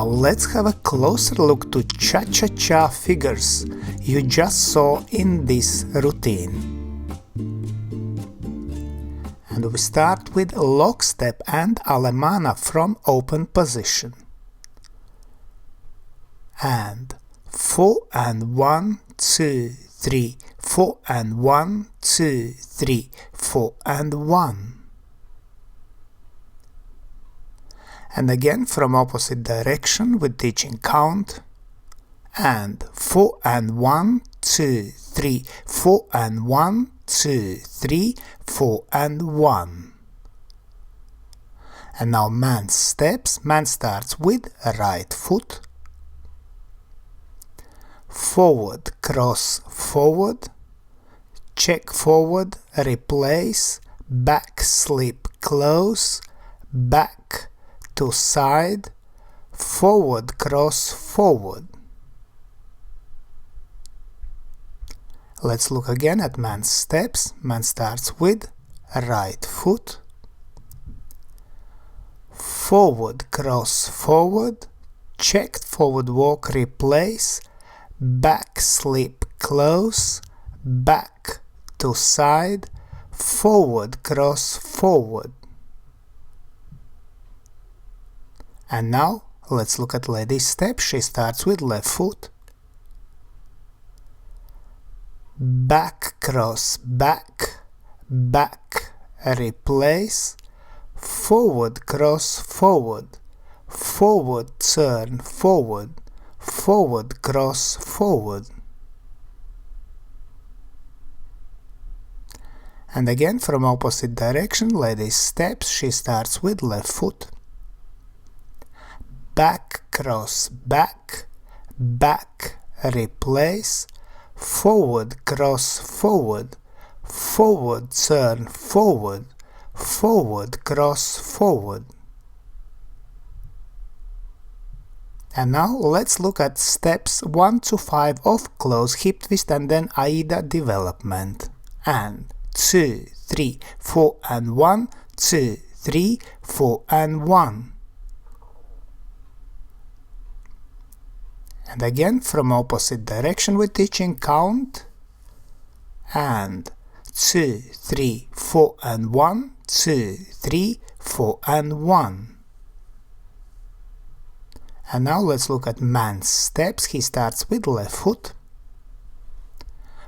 Now let's have a closer look to cha-cha-cha figures you just saw in this routine. And we start with lockstep and Alemana from open position. And 4 and 1, 2, 3, 4 and 1, 2, 3, 4 and 1. And again from opposite direction with teaching count. And 4 and 1, 2, 3, 4 and 1, 2, 3, 4 and 1. And now man steps. Man starts with right foot. Forward, cross, forward. Check forward, replace. Back, slip, close. Back to side. Forward, cross, forward. Let's look again at man's steps. Man starts with right foot. Forward, cross, forward. Checked forward walk, replace. Back, slip, close. Back to side. Forward, cross, forward. And now let's look at lady's step. She starts with left foot. Back, cross, back, back, replace. Forward, cross, forward. Forward, turn, forward. Forward, cross, forward. And again from opposite direction, lady's steps. She starts with left foot. Back, cross, back, back, replace. Forward, cross, forward. Forward, turn, forward. Forward, cross, forward. And now let's look at steps 1 to 5 of close hip twist and then Aida development. And 2, 3, 4 and 1, 2, 3, 4 and 1. And again from opposite direction with teaching count. And 2, 3, 4 and 1, 2, 3, 4 and 1. And now let's look at man's steps. He starts with left foot.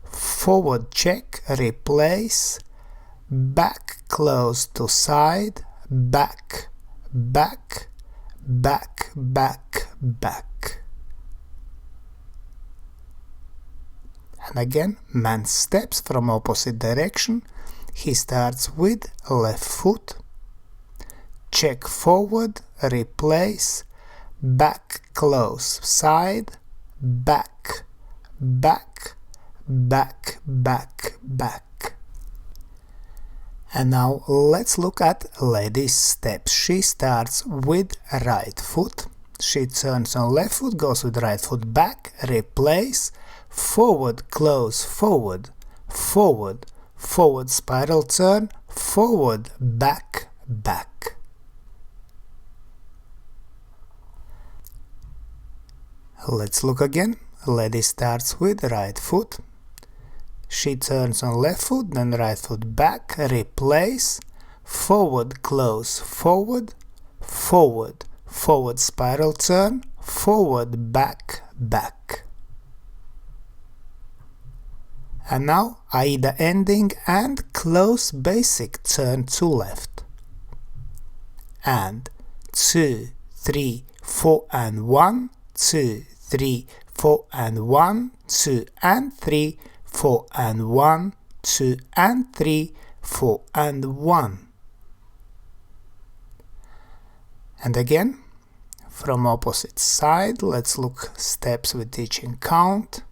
Forward check, replace. Back close to side. Back, back, back, back, back. And again, man steps from opposite direction. He starts with left foot. Check forward, replace. Back, close, side. Back, back, back, back, back. And now let's look at lady's steps. She starts with right foot. She turns on left foot, goes with right foot back, replace. Forward, close, forward, forward, forward spiral turn, forward, back, back. Let's look again. Lady starts with right foot. She turns on left foot, then right foot back, replace. Forward, close, forward, forward, forward spiral turn, forward, back, back. And now Aida ending and close basic turn to left. And 2, 3, 4 and 1, 2, 3, 4 and 1, 2 and 3, 4 and 1, 2 and 3, 4 and 1. And again, from opposite side, let's look steps with teaching count.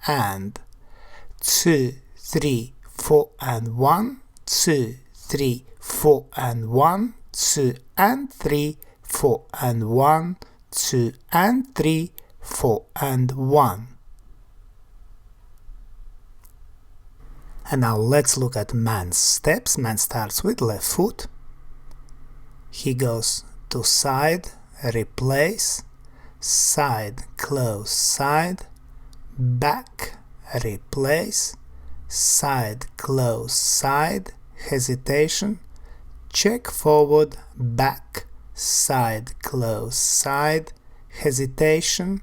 And 2, 3, 4 and 1, 2, 3, 4 and 1, 2 and 3, 4 and 1, 2 and 3, 4 and 1. And now let's look at man's steps. Man starts with left foot. He goes to side, replace, side, close, side, back, replace, side, close, side, hesitation, check forward, back, side, close, side, hesitation,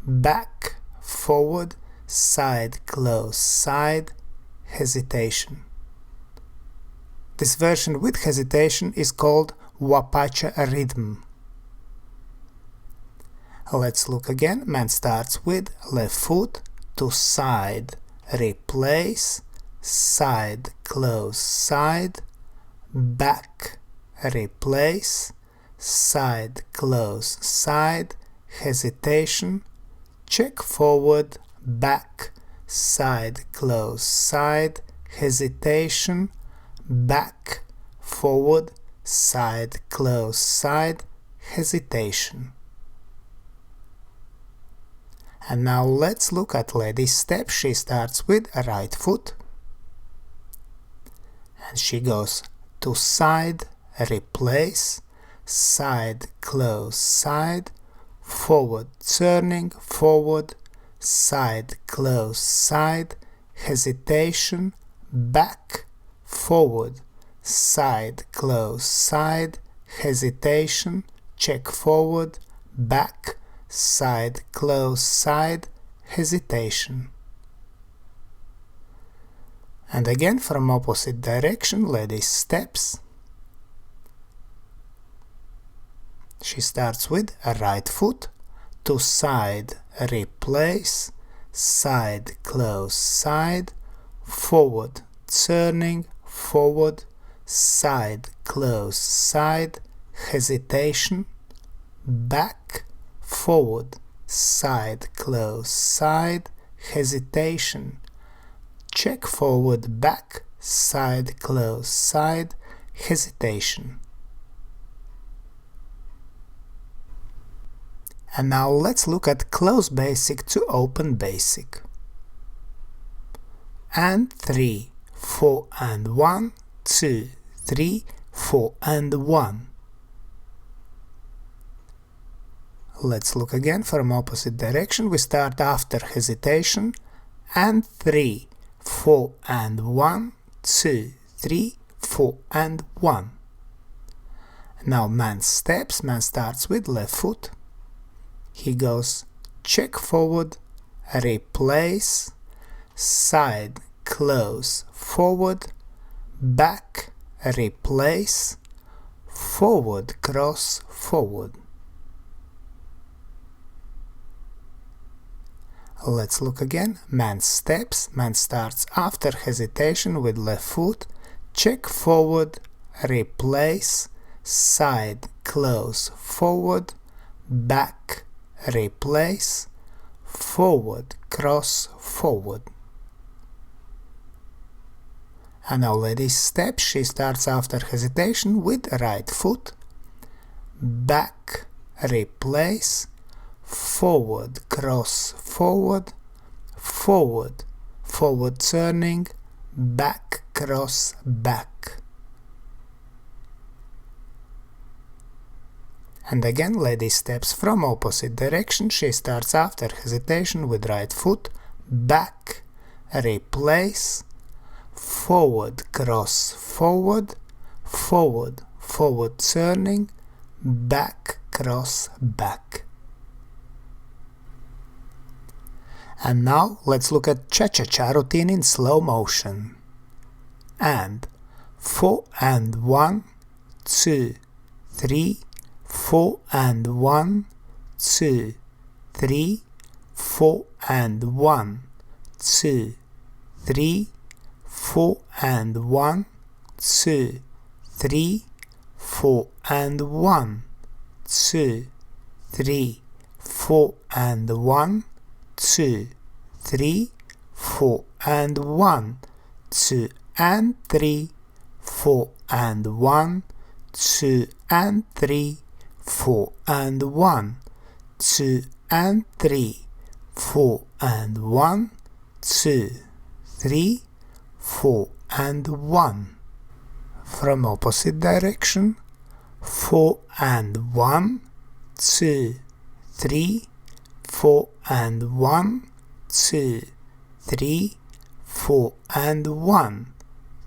back, forward, side, close, side, hesitation. This version with hesitation is called Wapacha rhythm. Let's look again. Man starts with left foot to side, replace, side, close, side, back, replace, side, close, side, hesitation, check forward, back, side, close, side, hesitation, back, forward, side, close, side, hesitation. And now let's look at lady's step. She starts with a right foot and she goes to side, replace, side, close, side, forward, turning, forward, side, close, side, hesitation, back, forward, side, close, side, hesitation, check forward, back, side, close, side, hesitation. And again from opposite direction, lady steps. She starts with a right foot to side, replace, side, close, side, forward, turning, forward, side, close, side, hesitation, back, forward, side, close, side, hesitation, check forward, back, side, close, side, hesitation. And now let's look at close basic to open basic. And 3, 4 and 1, 2, 3, 4 and 1. Let's look again from opposite direction. We start after hesitation and 3, 4 and 1, 2, 3, 4 and 1. Now man steps. Man starts with left foot. He goes check forward, replace, side, close, forward, back, replace, forward, cross, forward. Let's look again. Man steps. Man starts after hesitation with left foot, check forward, replace, side, close, forward, back, replace, forward, cross, forward. And now lady steps. She starts after hesitation with right foot, back, replace, forward, cross, forward, forward, forward turning, back, cross, back. And again lady steps from opposite direction. She starts after hesitation with right foot, back, replace, forward, cross, forward, forward, forward turning, back, cross, back. And now let's look at cha-cha-cha routine in slow motion. And 4 and 1, 2, 3, 4 and 1, 2, 3, 4 and 1, 2, 3, 4 and 1, 2, 3, 4 and 1, 2, 3, 4 and 1, 2, 3, 4 and 1, 2 and 3, 4 and 1, 2 and 3, 4 and 1, 2 and 3, 4 and 1, 2, 3, 4 and 1. From opposite direction, 4 and 1, 2, 3, 4 and 1, 2, 3, 4 and 1,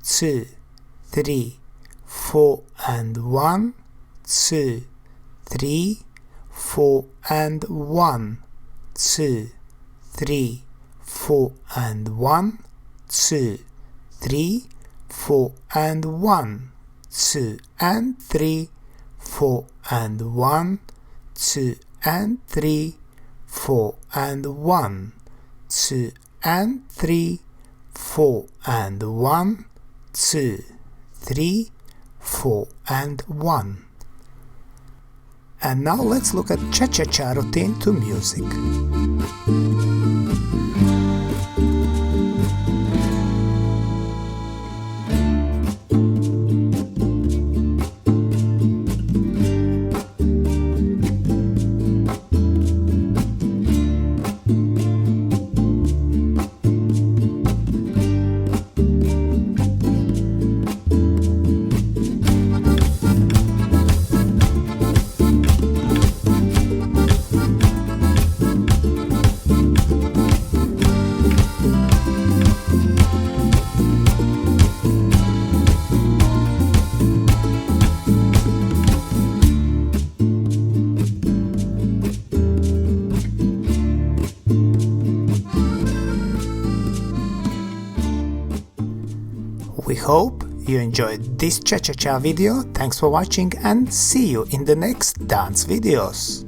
2, 3, 4 and 1, 2, 3, 4 and 1, 2, 3, 4 and 1, 2, 3, 4 and 1, 2 and 3, 4 and 1, 2 and 3, 4 and 1, 2 and 3, 4 and 1, 2, 3, 4 and 1. And now let's look at cha-cha-cha routine to music. We hope you enjoyed this cha-cha-cha video. Thanks for watching and see you in the next dance videos.